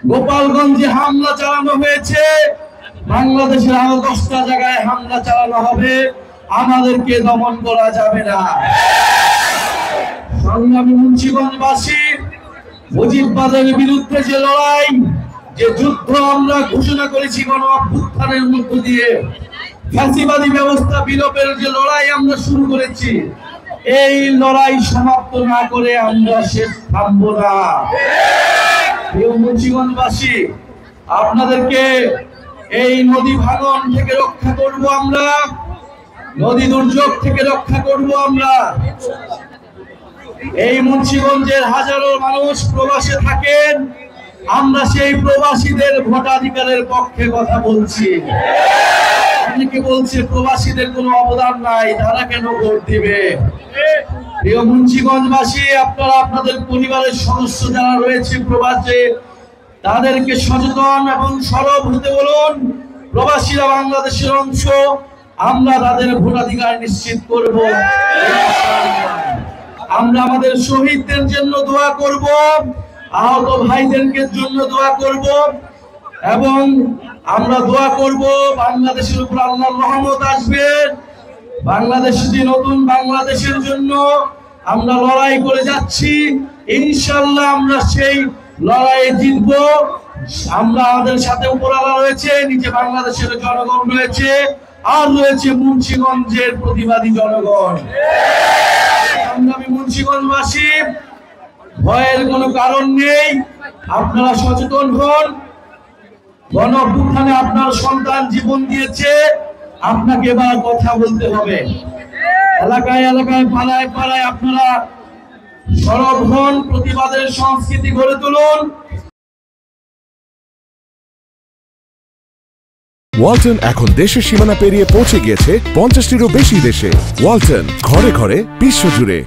গোপালগঞ্জে হামলা চালানো হয়েছে, বাংলাদেশের আরো 10টা জায়গায় হামলা চালানো হবে। আমাদেরকে দমন করা যাবে না। সংগ্রামী মুন্সিগঞ্জবাসী, মুজিববাদের বিরুদ্ধে যে লড়াই, যে যুদ্ধ আমরা ঘোষণা করেছি গণ অভ্যুত্থানের মধ্য দিয়ে, ফ্যাসিবাদী ব্যবস্থা বিলোপের যে লড়াই আমরা শুরু করেছি, এই লড়াই সমাপ্ত না করে আমরা শেষ থামবো না। প্রিয় মুন্সিগঞ্জবাসী, আপনাদেরকে এই নদী ভাঙন থেকে রক্ষা করব আমরা, নদী দুর্যোগ থেকে রক্ষা করব আমরা। এই মুন্সিগঞ্জের হাজারো মানুষ প্রবাসে থাকেন, আমরা সেই প্রবাসীদের ভোটাধিকারের পক্ষে কথা বলছি। অনেকে বলছে প্রবাসীদের কোনো অবদান নাই, তারা কেন ভোট দিবে? প্রিয় মুন্সিগঞ্জবাসী, আপনারা আপনাদের পরিবারের সদস্য যারা রয়েছে প্রবাসে, তাদেরকে সচেতন এবং সরব হতে বলুন। প্রবাসীরা বাংলাদেশের অংশ, আমরা তাদের ভোটাধিকার নিশ্চিত করব। আমরা আমাদের শহীদদের জন্য দোয়া করব, আহত ভাইদেরকে জন্য দোয়া করব, এবং আমরা দোয়া করব বাংলাদেশের উপর আল্লাহর রহমত আসবে। বাংলাদেশটি নতুন বাংলাদেশের জন্য আমরা লড়াই করে যাচ্ছি, ইনশাআল্লাহ আমরা সেই লড়াইয়ে জিতব। আমরা আমাদের সাথে উপরওয়ালা রয়েছে, নিচে বাংলাদেশের জনগণ রয়েছে, আর রয়েছে মুন্সিগঞ্জের প্রতিবাদী জনগণ। সংগ্রামী মুন্সিগঞ্জবাসী, ভয়ের কোনো কারণ নেই, আপনারা সচেতন হন। গণ অভ্যুত্থানে আপনার সন্তান জীবন দিয়েছে, আপনাকে এবার কথা বলতে হবে। এলাকায় এলাকায় পাড়ায় পাড়ায় আপনারা সরব হন, প্রতিবাদের সংস্কৃতি গড়ে তুলুন। ওয়ালটন এখন দেশের সীমানা পেরিয়ে পৌঁছে গিয়েছে 50টিরও বেশি দেশে। ওয়ালটন, ঘরে ঘরে বিশ্বজুড়ে।